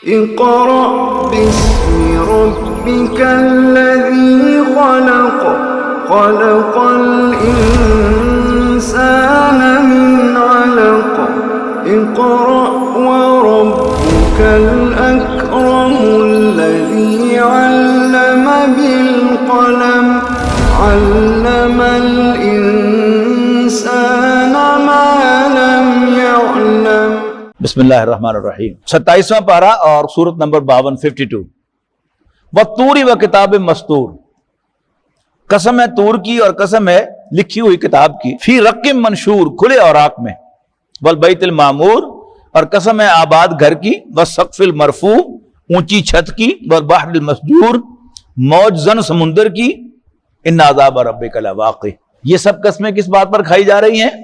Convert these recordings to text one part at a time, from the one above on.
اقرأ باسم ربك الذي خلق خلق الإنسان من علق اقرأ وربك الأكرم الذي علم بالقلم علم الإنسان ما لم يعلم۔ بسم اللہ الرحمن الرحیم۔ 27واں پارہ اور سورت نمبر 52 والطور و کتاب مستور، قسم ہے طور کی اور قسم ہے لکھی ہوئی کتاب کی، فی رقم منشور، کھلے اوراق میں، والبیت المعمور، اور قسم ہے آباد گھر کی، والسقف المرفوع، اونچی چھت کی، والبحر المسجور، موج زن سمندر کی، ان عذاب ربک لواقع۔ یہ سب قسمیں کس بات پر کھائی جا رہی ہیں؟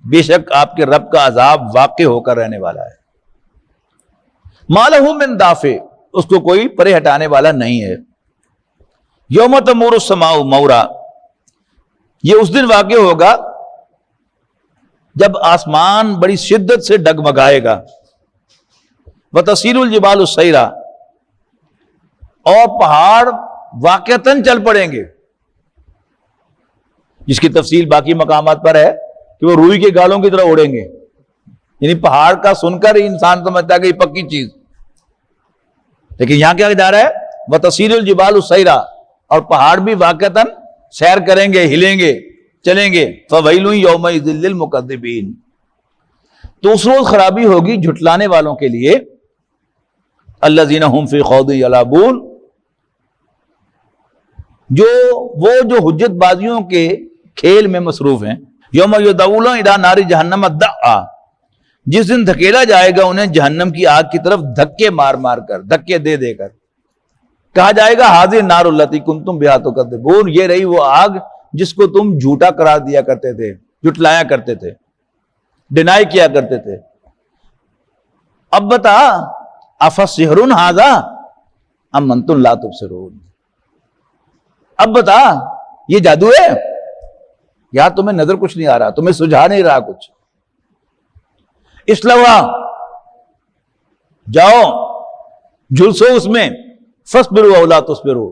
بے شک آپ کے رب کا عذاب واقع ہو کر رہنے والا ہے۔ ما لہ من دافع، اس کو کوئی پرے ہٹانے والا نہیں ہے۔ یوم تمور السماء مورا، یہ اس دن واقع ہوگا جب آسمان بڑی شدت سے ڈگمگائے گا۔ وتسیر الجبال سیرا، اور پہاڑ واقعتاً چل پڑیں گے، جس کی تفصیل باقی مقامات پر ہے کہ وہ روئی کے گالوں کی طرح اڑیں گے، یعنی پہاڑ کا سن کر ہی انسان سمجھتا ہے کہ یہ پکی چیز، لیکن یہاں کیا جا رہا ہے؟ وَتَسِيرُ الْجِبَالُ سَيْرًا، اور پہاڑ بھی واقعتاً سیر کریں گے، ہلیں گے، چلیں گے۔ فَوَيْلٌ يَوْمَئِذٍ لِّلْمُكَذِّبِينَ، تو اس روز خرابی ہوگی جھٹلانے والوں کے لیے۔ الَّذِينَ هُمْ فِي خَوْضٍ يَلْعَبُونَ، وہ جو حجت بازیوں کے کھیل میں مصروف ہیں۔ یوم یدعون الی نار جہنم دعا، جس دن دھکیلا جائے گا انہیں جہنم کی آگ کی طرف دھکے مار مار کر، دھکے دے دے کر، کہا جائے گا ھذہ النار التی کنتم بہا تکذبون، یہ رہی وہ آگ جس کو تم جھوٹا قرار دیا کرتے تھے، جھٹلایا کرتے تھے، ڈینائی کیا کرتے تھے۔ اب بتا افسحر ھذا ام انتم لا تبصرون، اب بتا یہ جادو ہے یا تمہیں نظر کچھ نہیں آ رہا، تمہیں سجھا نہیں رہا کچھ؟ اسلوا، جاؤ جھلسو اس میں، فاصبروا او لا تصبروا،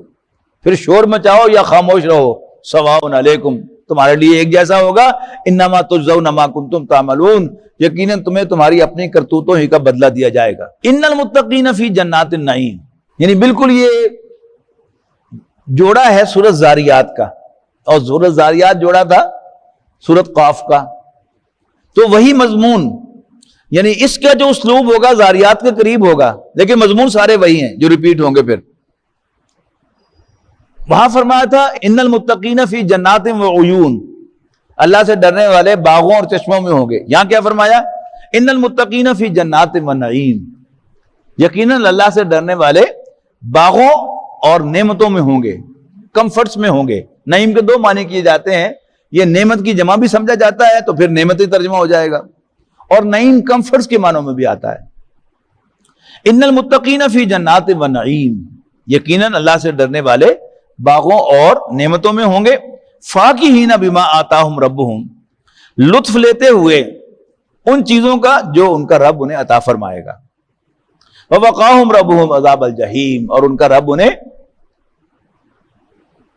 پھر شور مچاؤ یا خاموش رہو، سواء علیکم، تمہارے لیے ایک جیسا ہوگا، انما تجزون ما کنتم تعملون، یقیناً تمہیں تمہاری اپنی کرتوتوں ہی کا بدلہ دیا جائے گا۔ ان المتقین فی جنات النعیم، یعنی بالکل یہ جوڑا ہے سورۃ زاریات کا، اور سورۃ زاریات جوڑا تھا سورۃ قاف کا، تو وہی مضمون، یعنی اس کا جو اسلوب ہوگا زاریات کے قریب ہوگا، لیکن مضمون سارے وہی ہیں جو ریپیٹ ہوں گے۔ پھر وہاں فرمایا تھا ان المتقین فی جنات و عیون، اللہ سے ڈرنے والے باغوں اور چشموں میں ہوں گے۔ یہاں کیا فرمایا؟ ان المتقین فی جنات و نعیم، یقیناً اللہ سے ڈرنے والے باغوں اور نعمتوں میں ہوں گے، کمفرٹس میں ہوں گے۔ نعیم کے دو معنی کیے جاتے ہیں، یہ نعمت کی جمع بھی سمجھا جاتا ہے تو پھر نعمتی ترجمہ ہو جائے گا، اور نعیم کمفرٹس کے معنوں میں بھی آتا ہے۔ ان المتقین فی جنات و نعیم، یقیناً اللہ سے ڈرنے والے باغوں اور نعمتوں میں ہوں گے۔ فاکہین بما آتاہم ربہم، لطف لیتے ہوئے ان چیزوں کا جو ان کا رب انہیں عطا فرمائے گا۔ ووقاہم ربہم عذاب الجحیم، اور ان کا رب انہیں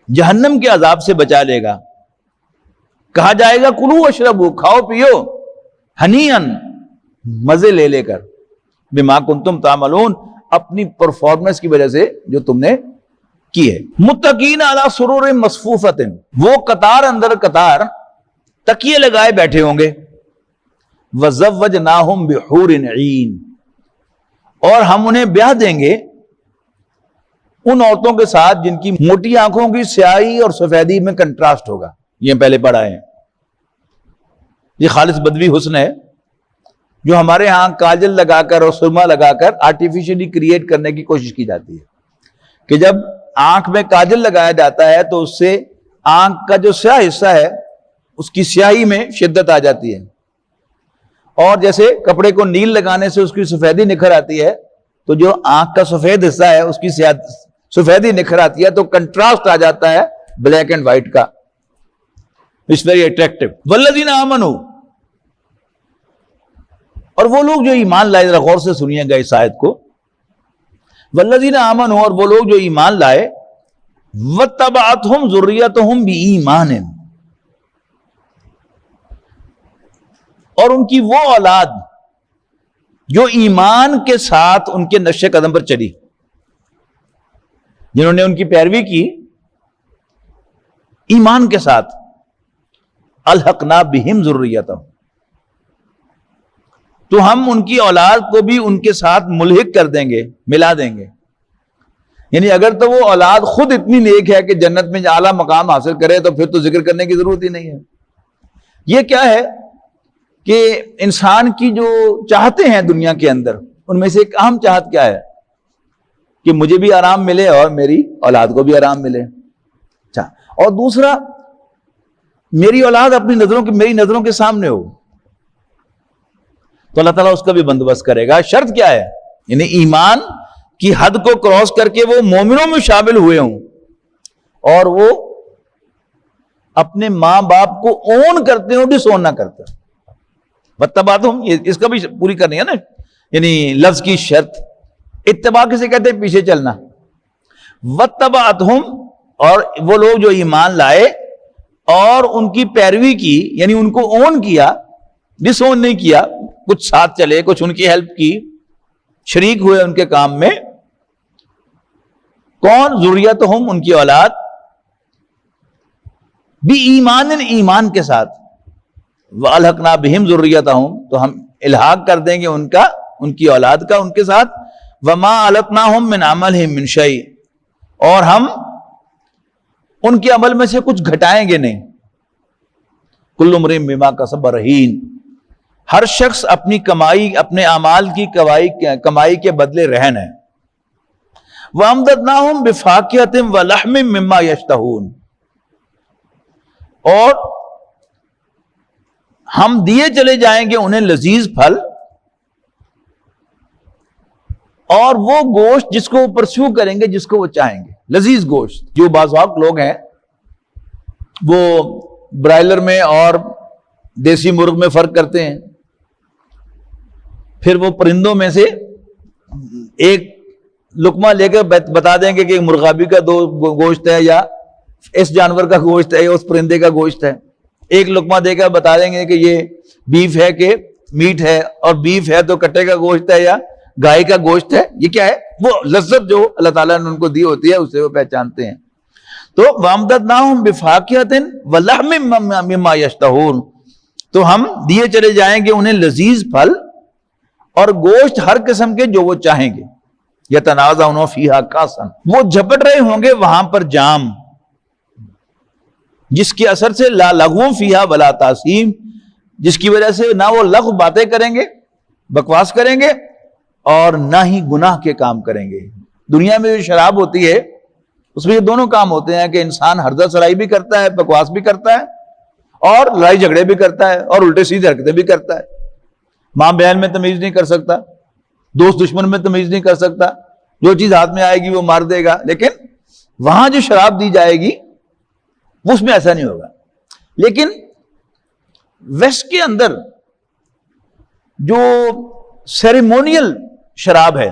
جہنم کے عذاب سے بچا لے گا۔ کہا جائے گا کلوا واشربوا، کھاؤ پیو، ہنیئن، مزے لے لے کر، بما کنتم تعملون، اپنی پرفارمنس کی وجہ سے جو تم نے کی ہے۔ متقین علی سرور مصفوفۃ، وہ قطار اندر قطار تکیے لگائے بیٹھے ہوں گے۔ وزوجناہم بحور عین، اور ہم انہیں بیاہ دیں گے ان عورتوں کے ساتھ جن کی موٹی آنکھوں کی سیاہی اور سفیدی میں کنٹراسٹ ہوگا۔ یہ پہلے پڑھا ہے، یہ خالص بدوی حسن ہے جو ہمارے ہاں کاجل لگا کر اور سرما لگا کر آرٹیفیشلی کریٹ کرنے کی کوشش کی جاتی ہے، کہ جب آنکھ میں کاجل لگایا جاتا ہے تو اس سے آنکھ کا جو سیاہ حصہ ہے اس کی سیاہی میں شدت آ جاتی ہے، اور جیسے کپڑے کو نیل لگانے سے اس کی سفیدی نکھر آتی ہے، تو جو آنکھ کا سفید حصہ ہے اس کی سفیدی نکھر آتی ہے، تو کنٹراسٹ آ جاتا ہے بلیک اینڈ وائٹ کا۔ It's very attractive. والذین آمنوا، اور وہ لوگ جو ایمان لائے، ذرا غور سے سنیے گا اس آیت کو، والذین آمنوا، اور وہ لوگ جو ایمان لائے، واتبعتہم ذریتہم بایمان، اور ان کی وہ اولاد جو ایمان کے ساتھ ان کے نقش قدم پر چلی، جنہوں نے ان کی پیروی کی ایمان کے ساتھ، الحقنا بہم ذریتہم، تو ہم ان کی اولاد کو بھی ان کے ساتھ ملحق کر دیں گے، ملا دیں گے. یعنی اگر تو وہ اولاد خود اتنی نیک ہے کہ جنت میں اعلیٰ مقام حاصل کرے تو پھر تو ذکر کرنے کی ضرورت ہی نہیں ہے. یہ کیا ہے کہ انسان کی جو چاہتے ہیں دنیا کے اندر، ان میں سے ایک اہم چاہت کیا ہے کہ مجھے بھی آرام ملے اور میری اولاد کو بھی آرام ملے. اچھا، اور دوسرا، میری اولاد میری نظروں کے سامنے ہو، تو اللہ تعالیٰ اس کا بھی بندوبست کرے گا. شرط کیا ہے؟ یعنی ایمان کی حد کو کراس کر کے وہ مومنوں میں شامل ہوئے ہوں اور وہ اپنے ماں باپ کو اون کرتے ہوں، ڈس اون نہ کرتے. واتبعتہم، اس کا بھی پوری کرنی ہے نا، یعنی لفظ کی شرط. اتباع کسے کہتے ہیں؟ پیچھے چلنا. واتبعتہم، اور وہ لوگ جو ایمان لائے اور ان کی پیروی کی، یعنی ان کو اون کیا، ڈس اون نہیں کیا، کچھ ساتھ چلے، کچھ ان کی ہیلپ کی، شریک ہوئے ان کے کام میں. کون؟ ذریتہم، ان کی اولاد، بھی ایمان کے ساتھ. وَأَلْحَقْنَا بِهِمْ ذُرِّيَّتَهُمْ، تو ہم الحاق کر دیں گے ان کی اولاد کا ان کے ساتھ. وَمَا أَلَتْنَاهُمْ مِنْ عَمَلِهِمْ مِنْ شَيْءٍ، اور ہم ان کے عمل میں سے کچھ گھٹائیں گے نہیں. كُلُّ امْرِئٍ بِمَا كَسَبَ رَهِينٌ، ہر شخص اپنی کمائی، اپنے اعمال کی کمائی کے بدلے رہن ہے. وَأَمْدَدْنَاهُمْ بِفَاكِهَةٍ وَلَحْمٍ مِّمَّا يَشْتَهُونَ، اور ہم دیے چلے جائیں گے انہیں لذیذ پھل اور وہ گوشت جس کو وہ پرسیو کریں گے، جس کو وہ چاہیں گے. لذیذ گوشت. جو بعض اوقات لوگ ہیں وہ برائلر میں اور دیسی مرغ میں فرق کرتے ہیں، پھر وہ پرندوں میں سے ایک لقمہ لے کر بتا دیں گے کہ مرغابی کا گوشت ہے، یا اس جانور کا گوشت ہے، یا اس پرندے کا گوشت ہے. ایک لقمہ دے کر بتا دیں گے کہ یہ بیف ہے کہ میٹ ہے، اور بیف ہے تو کٹے کا گوشت ہے یا گائے کا گوشت ہے. یہ کیا ہے؟ وہ لذت جو اللہ تعالیٰ نے ان کو دی ہوتی ہے، اسے وہ پہچانتے ہیں. تو وَأَمْدَدْنَاهُمْ بِفَاكِهَةٍ وَلَحْمٍ مِّمَّا يَشْتَهُونَ، تو ہم دیے چلے جائیں گے انہیں لذیذ پھل اور گوشت ہر قسم کے جو وہ چاہیں گے. يَتَنَازَعُونَ فِيهَا كَأْسًا، وہ جھپٹ رہے ہوں گے وہاں پر جام، جس کے اثر سے لا لغو فیہا ولا تاثیم، جس کی وجہ سے نہ وہ لغو باتیں کریں گے، بکواس کریں گے، اور نہ ہی گناہ کے کام کریں گے. دنیا میں جو شراب ہوتی ہے اس میں یہ دونوں کام ہوتے ہیں کہ انسان حرضہ سرائی بھی کرتا ہے، بکواس بھی کرتا ہے، اور لڑائی جھگڑے بھی کرتا ہے، اور الٹے سیدھے حرکتیں بھی کرتا ہے. ماں بہن میں تمیز نہیں کر سکتا، دوست دشمن میں تمیز نہیں کر سکتا، جو چیز ہاتھ میں آئے گی وہ مار دے گا. لیکن وہاں جو شراب دی جائے گی اس میں ایسا نہیں ہوگا. لیکن ویسٹ کے اندر جو سیریمونیل شراب ہے،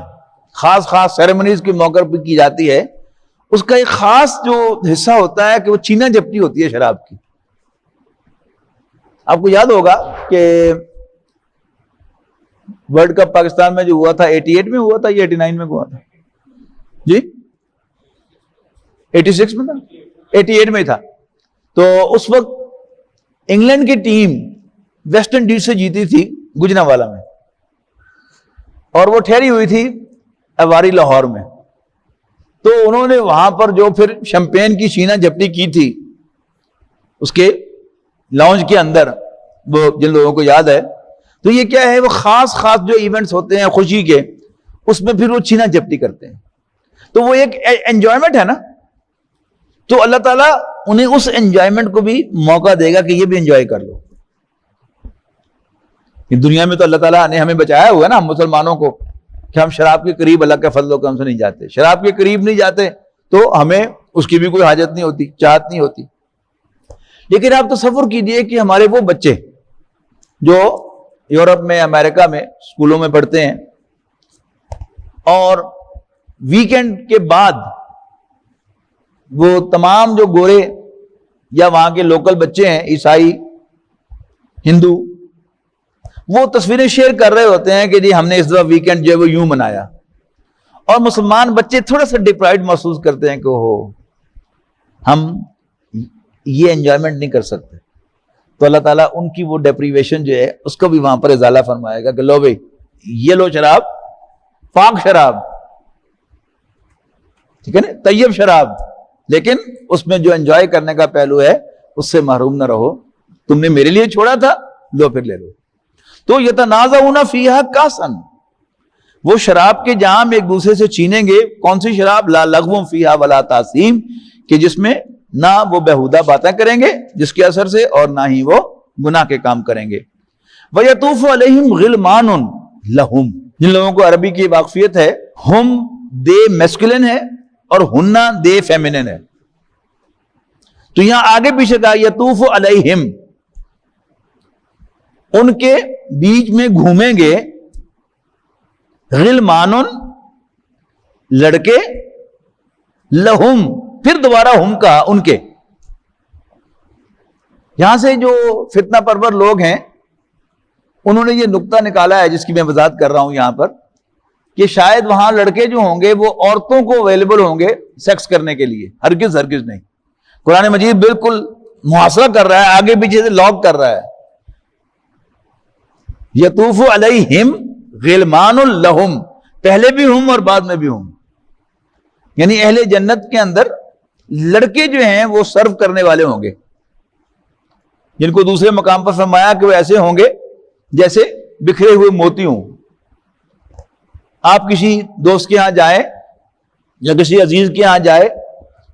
خاص سیریمونیز کے موقع پہ کی جاتی ہے، اس کا ایک خاص جو حصہ ہوتا ہے کہ وہ چینا جپٹی ہوتی ہے شراب کی. آپ کو یاد ہوگا کہ ورلڈ کپ پاکستان میں جو ہوا تھا 88 میں ہوا تھا یا 89 میں ہوا تھا؟ جی 86 میں تھا، 88 میں تھا. تو اس وقت انگلینڈ کی ٹیم ویسٹ انڈیز سے جیتی تھی گجرانوالہ میں، اور وہ ٹھہری ہوئی تھی ایواری لاہور میں. تو انہوں نے وہاں پر جو پھر شمپین کی چینا جپٹی کی تھی اس کے لاؤنج کے اندر، وہ جن لوگوں کو یاد ہے، تو یہ کیا ہے، وہ خاص جو ایونٹس ہوتے ہیں خوشی کے، اس میں پھر وہ چینا جپٹی کرتے ہیں. تو وہ ایک انجوائمنٹ ہے نا، تو اللہ تعالیٰ انہیں اس انجوائمنٹ کو بھی موقع دے گا کہ یہ بھی انجوائے کر لو. دنیا میں تو اللہ تعالیٰ نے ہمیں بچایا ہوا ہے نا، ہم مسلمانوں کو، کہ ہم شراب کے قریب اللہ کے فضل و کرم سے نہیں جاتے. شراب کے قریب نہیں جاتے تو ہمیں اس کی بھی کوئی حاجت نہیں ہوتی، چاہت نہیں ہوتی. لیکن آپ تصور کیجئے کہ ہمارے وہ بچے جو یورپ میں، امریکہ میں اسکولوں میں پڑھتے ہیں، اور ویکینڈ کے بعد وہ تمام جو گورے یا وہاں کے لوکل بچے ہیں، عیسائی، ہندو، وہ تصویریں شیئر کر رہے ہوتے ہیں کہ جی ہم نے اس دفعہ ویکینڈ جو ہے وہ یوں منایا، اور مسلمان بچے تھوڑا سا ڈپرائیڈ محسوس کرتے ہیں کہ ہم یہ انجوائمنٹ نہیں کر سکتے. تو اللہ تعالیٰ ان کی وہ ڈیپریویشن جو ہے اس کو بھی وہاں پر ازالہ فرمائے گا کہ لو بھائی یہ لو شراب، پاک شراب، ٹھیک ہے نا، طیب شراب، لیکن اس میں جو انجوائے کرنے کا پہلو ہے اس سے محروم نہ رہو. تم نے میرے لیے چھوڑا تھا، لو پھر لے لو. تو یتنازعون فیہا کاسن، وہ شراب کے جام ایک دوسرے سے چینیں گے. کون سی شراب؟ لا لغو فیہا ولا تاثیم، کہ جس میں نہ وہ بیہودہ باتیں کریں گے جس کے اثر سے، اور نہ ہی وہ گناہ کے کام کریں گے. وَيَطُوفُ عَلَيْهِمْ غِلْمَانٌ لَهُمْ، جن لوگوں کو عربی کی واقفیت ہے، ہم دے میسکولن ہے اور ہننا دے فیمینن ہے. تو یہاں آگے پیچھے کہا یطوف علیہم، ان کے بیچ میں گھومیں گے، غلمان لڑکے، لہم پھر دوبارہ ہم کا ان کے. یہاں سے جو فتنہ پرور لوگ ہیں انہوں نے یہ نقطہ نکالا ہے جس کی میں وضاحت کر رہا ہوں یہاں پر، کہ شاید وہاں لڑکے جو ہوں گے وہ عورتوں کو اویلیبل ہوں گے سیکس کرنے کے لیے. ہرگز ہرگز نہیں. قرآن مجید بالکل محاصرہ کر رہا ہے، آگے پیچھے سے لاک کر رہا ہے. یطوف علیہم غلمان لہم، پہلے بھی ہم اور بعد میں بھی ہم، یعنی اہل جنت کے اندر لڑکے جو ہیں وہ سرو کرنے والے ہوں گے، جن کو دوسرے مقام پر فرمایا کہ وہ ایسے ہوں گے جیسے بکھرے ہوئے موتی ہوں. آپ کسی دوست کے ہاں جائیں یا کسی عزیز کے ہاں جائے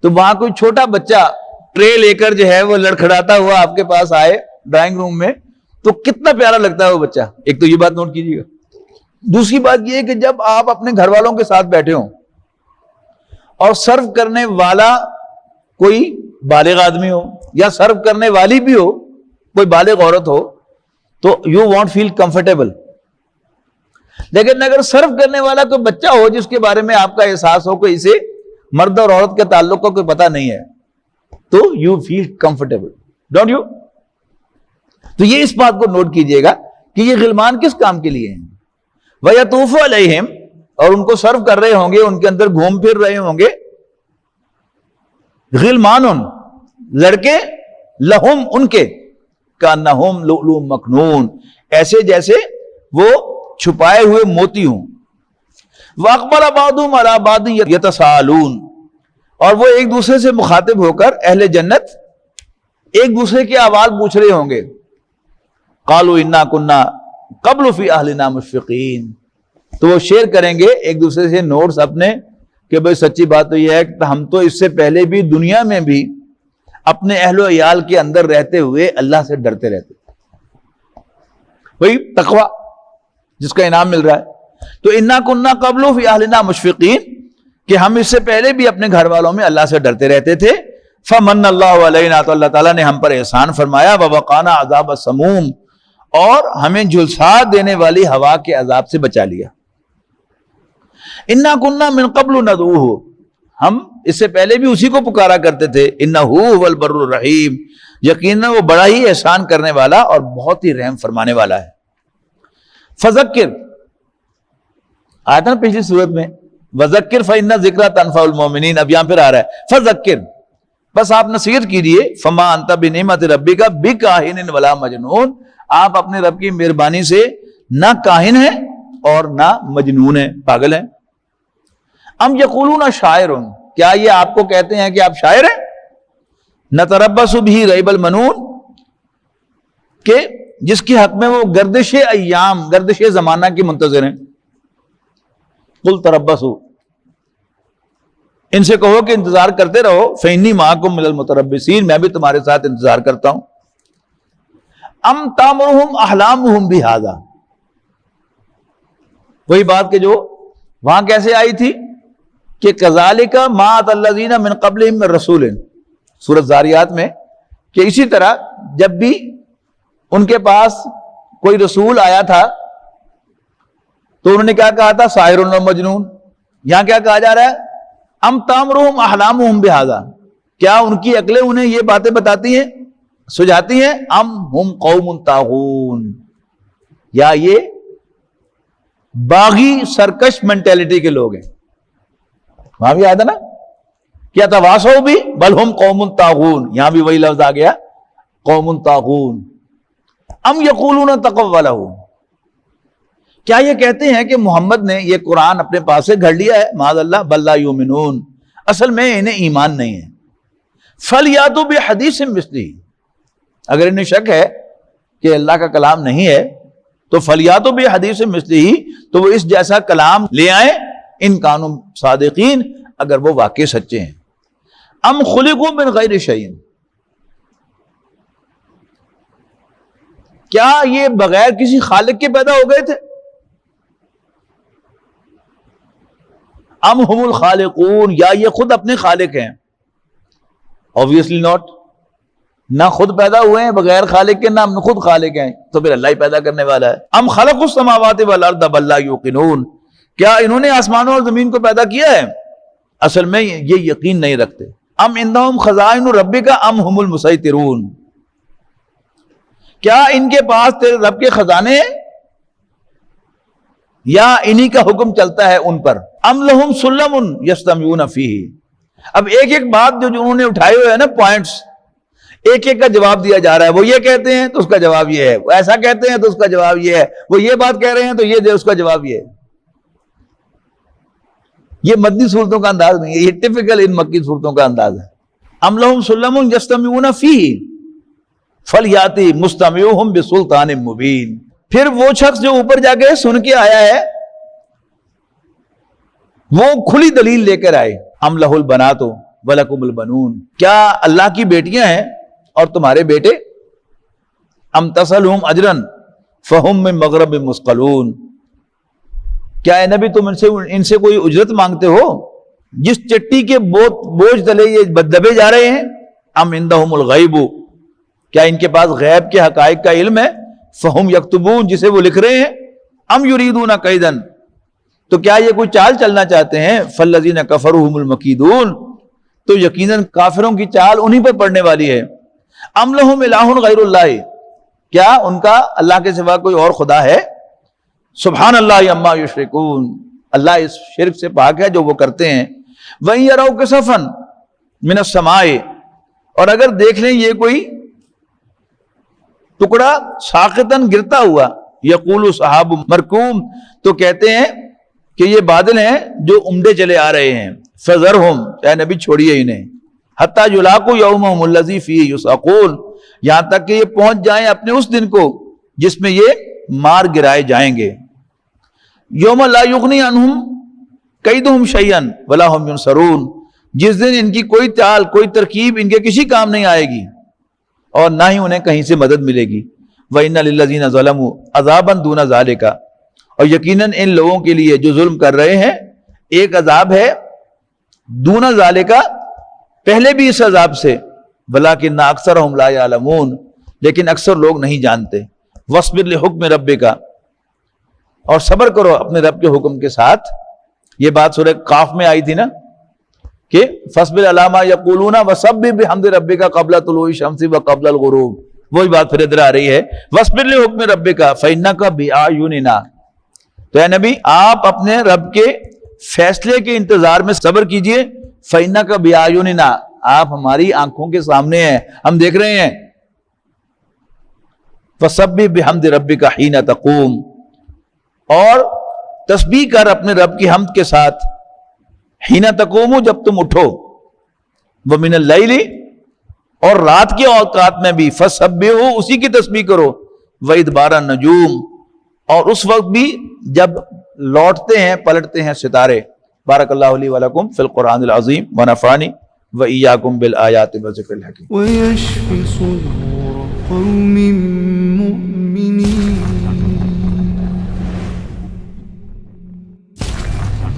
تو وہاں کوئی چھوٹا بچہ ٹرے لے کر جو ہے وہ لڑکھڑاتا ہوا آپ کے پاس آئے ڈرائنگ روم میں، تو کتنا پیارا لگتا ہے وہ بچہ. ایک تو یہ بات نوٹ کیجیے گا. دوسری بات یہ ہے کہ جب آپ اپنے گھر والوں کے ساتھ بیٹھے ہوں اور سرو کرنے والا کوئی بالغ آدمی ہو یا سرو کرنے والی بھی ہو کوئی بالغ عورت ہو تو یو وانٹ فیل کمفرٹیبل. لیکن اگر سرو کرنے والا کوئی بچہ ہو جس کے بارے میں آپ کا احساس ہو کہ اسے مرد اور عورت کے تعلق کا کوئی پتہ نہیں ہے تو you feel comfortable, don't you? تو یہ اس بات کو نوٹ کیجئے گا کہ یہ غلمان کس کام کے لیے ہیں. وَيَطُوفُ عَلَيْهِمْ، اور ان کو سرو کر رہے ہوں گے، ان کے اندر گھوم پھر رہے ہوں گے، غلمان لڑکے، لہم ان کے، کأنہم لؤلؤ مکنون ایسے جیسے وہ چھپائے ہوئے موتی ہوں. وَأَقْبَلَ بَعْضُهُمْ عَلَى بَعْضٍ يَتَسَاءَلُونَ، اور وہ ایک دوسرے سے مخاطب ہو کر اہل جنت ایک دوسرے کے احوال پوچھ رہے ہوں گے. قَالُوا إِنَّا كُنَّا قَبْلُ فِي أَهْلِنَا مُشْفِقِينَ، تو وہ شیئر کریں گے ایک دوسرے سے نوٹس اپنے کہ بھئی سچی بات تو یہ ہے کہ ہم تو اس سے پہلے بھی دنیا میں بھی اپنے اہل و عیال کے اندر رہتے ہوئے اللہ سے ڈرتے رہتے، وہی تقوی جس کا انعام مل رہا ہے. تو انا کننا قبل فی اہلنا مشفقین، کہ ہم اس سے پہلے بھی اپنے گھر والوں میں اللہ سے ڈرتے رہتے تھے. فمن اللہ علینا، تو اللہ تعالیٰ نے ہم پر احسان فرمایا. ووقانا عذاب السموم، اور ہمیں جھلسا دینے والی ہوا کے عذاب سے بچا لیا. انا کننا من قبل ندعوہ، ہم اس سے پہلے بھی اسی کو پکارا کرتے تھے. انہ هو البر الرحیم، یقینا وہ بڑا ہی احسان کرنے والا اور بہت ہی رحم فرمانے والا ہے. فذکر، آیا تھا نا پچھلی صورت میں، وذکر فإن ذکرہ تنفع المؤمنین، اب یہاں پھر آ رہا ہے فذکر، بس آپ نصیحت کیجئے. فما انت بنعمت ربک بکاہن ولا مجنون، آپ اپنے رب کی مہربانی سے نہ کاہن ہیں اور نہ مجنون ہیں، پاگل ہیں. ام یقولون شاعر، کیا یہ آپ کو کہتے ہیں کہ آپ شاعر ہیں؟ نتربص به ریب المنون، کہ جس کے حق میں وہ گردش ایام، گردش زمانہ کی منتظر ہیں. قل تربصوا، ان سے کہو کہ انتظار کرتے رہو. فإنی معکم من المتربصین، میں بھی تمہارے ساتھ انتظار کرتا ہوں. ام تامرہم احلامہم بہذا، وہی بات کہ جو وہاں کیسے آئی تھی کہ کذالک ما اتى الذین من قبلہم من رسول، سورۃ زاریات میں، کہ اسی طرح جب بھی ان کے پاس کوئی رسول آیا تھا تو انہوں نے کیا کہا تھا؟ ساحر و مجنون. یہاں کیا کہا جا رہا ہے؟ ام تامرہم احلامہم بہذا، کیا ان کی عقلیں انہیں یہ باتیں بتاتی ہیں، سجھاتی ہیں؟ ام ہم قوم طاغون، یا یہ باغی سرکش مینٹیلٹی کے لوگ ہیں. وہاں بھی آیا تھا نا کیا تواسو بھی بل ہم قوم طاغون، یہاں بھی وہی لفظ آ گیا قوم طاغون. ام یقولون تقولہ، کیا یہ کہتے ہیں کہ محمد نے یہ قرآن اپنے پاس سے گھڑ لیا ہے؟ معاذ اللہ، بل لا یؤمنون، اصل میں انہیں ایمان نہیں ہے. فلیاتوا بحدیث مثلہ، اگر انہیں شک ہے کہ اللہ کا کلام نہیں ہے تو فلیاتوا بحدیث مثلہ، تو وہ اس جیسا کلام لے آئیں، ان کانوا صادقین، اگر وہ واقع سچے ہیں. ام خلقوا من غیر شیء، کیا یہ بغیر کسی خالق کے پیدا ہو گئے تھے؟ ام ہم الخالقون، یا یہ خود اپنے خالق ہیں؟ obviously not، نہ خود پیدا ہوئے ہیں بغیر خالق کے، نہ ہم خود خالق ہیں، تو پھر اللہ ہی پیدا کرنے والا ہے. ام خلقوا السماوات والارض بل لا یوقنون، کیا انہوں نے آسمانوں اور زمین کو پیدا کیا ہے؟ اصل میں یہ یقین نہیں رکھتے. ام عندہم خزائن ربک ام ہم المسیطرون، کیا ان کے پاس تیرے رب کے خزانے ہیں یا انہی کا حکم چلتا ہے ان پر؟ ام لہم سلم یستمعون فیہ، اب ایک ایک بات جو انہوں نے اٹھائے ہوئے ہیں نا پوائنٹس، ایک ایک کا جواب دیا جا رہا ہے. وہ یہ کہتے ہیں تو اس کا جواب یہ ہے، وہ ایسا کہتے ہیں تو اس کا جواب یہ ہے، وہ یہ بات کہہ رہے ہیں تو یہ دے، اس کا جواب یہ ہے. یہ مدنی صورتوں کا انداز نہیں ہے، یہ ٹپیکل ان مکی صورتوں کا انداز ہے. ام لہم سلم یستمعون فیہ فلیاتی مستمعوہم بسلطان مبین، پھر وہ شخص جو اوپر جا کے سن کے آیا ہے وہ کھلی دلیل لے کر آئے. ام لہ البنات ولکم البنون، کیا اللہ کی بیٹیاں ہیں اور تمہارے بیٹے؟ ام تسألہم اجرا فہم من مغرب مثقلون، کیا اے نبی تم ان سے کوئی اجرت مانگتے ہو جس چٹی کے بوجھ تلے یہ دبے جا رہے ہیں؟ ام عندہم الغیب، کیا ان کے پاس غیب کے حقائق کا علم ہے؟ فہم یکتبون، جسے وہ لکھ رہے ہیں. ام یریدون کیدا، تو کیا یہ کوئی چال چلنا چاہتے ہیں؟ فالذین کفروا هم المکیدون، تو یقیناً کافروں کی چال انہی پر پڑنے والی ہے. ام لہم الہ غیر اللہ، کیا ان کا اللہ کے سوا کوئی اور خدا ہے؟ سبحان اللہ عما یشرکون، اللہ اس شرک سے پاک ہے جو وہ کرتے ہیں. وَإِن يَرَوْا كَسَفًا مِنَ السَّمَاءِ، اور اگر دیکھ لیں یہ کوئی ٹکڑا ساقطاً گرتا ہوا، یقول سحاب مرکوم، تو کہتے ہیں کہ یہ بادل ہیں جو عمدے چلے آ رہے ہیں. فذرہم، اے نبی چھوڑیے انہیں، حتی یلاقوا یومہم الذی فیہ یسعقون، یہاں تک کہ یہ پہنچ جائیں اپنے اس دن کو جس میں یہ مار گرائے جائیں گے. یوم لا یغنی عنہم کیدہم شیئا ولا ہم ینصرون، جس دن ان کی کوئی چال کوئی ترکیب ان کے کسی کام نہیں آئے گی اور نہ ہی انہیں کہیں سے مدد ملے گی. وَإِنَّ لِلَّذِينَ ظَلَمُوا عَذَابًا دُونَ ذَلِكَ، اور یقیناً ان لوگوں کے لیے جو ظلم کر رہے ہیں ایک عذاب ہے دون ذالک، پہلے بھی اس عذاب سے. وَلَكِنَّ أَكْثَرَهُمْ لَا يَعْلَمُونَ، لیکن اکثر لوگ نہیں جانتے. وَاصْبِرْ لِحُكْمِ رَبِّكَ، اور صبر کرو اپنے رب کے حکم کے ساتھ. یہ بات سورہ قاف میں آئی تھی نا کہ فَاصْبِرْ عَلَىٰ مَا يَقُولُونَ وَسَبِّحْ بِحَمْدِ رَبِّكَ قَبْلَ طُلُوعِ الشَّمْسِ وَقَبْلَ الْغُرُوبِ، وہی بات پھر ادھر آ رہی ہے. وَاصْبِرْ لِحُكْمِ رَبِّكَ فَإِنَّكَ بِأَعْيُنِنَا، تو اے نبی آپ اپنے رب کے فیصلے کے انتظار میں صبر کیجئے. فَإِنَّكَ بِأَعْيُنِنَا، آپ ہماری آنکھوں کے سامنے ہیں، ہم دیکھ رہے ہیں. فَسَبِّحْ بِحَمْدِ رَبِّكَ حِينَ تَقُومُ، اور تسبیح کر اپنے رب کی حمد کے ساتھ. حِينَ تَقُومُ، جب تم اٹھو. وَمِنَ اللَّيْلِ، اور رات کے اوقات میں بھی. فَسَبِّحُوا، اسی کی تسبیح کرو. وَإِدْبَارَ النُّجُومِ، اور اس وقت بھی جب لوٹتے ہیں پلٹتے ہیں ستارے. بارک اللہ لی ولکم فی القرآن العظیم ونفعنی وإیاکم بالآیات والذکر الحکیم. ويشفي صدور قوم مؤمنين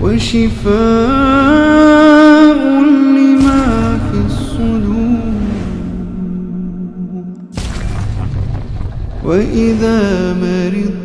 وشفاء لما في الصدور وإذا مرضت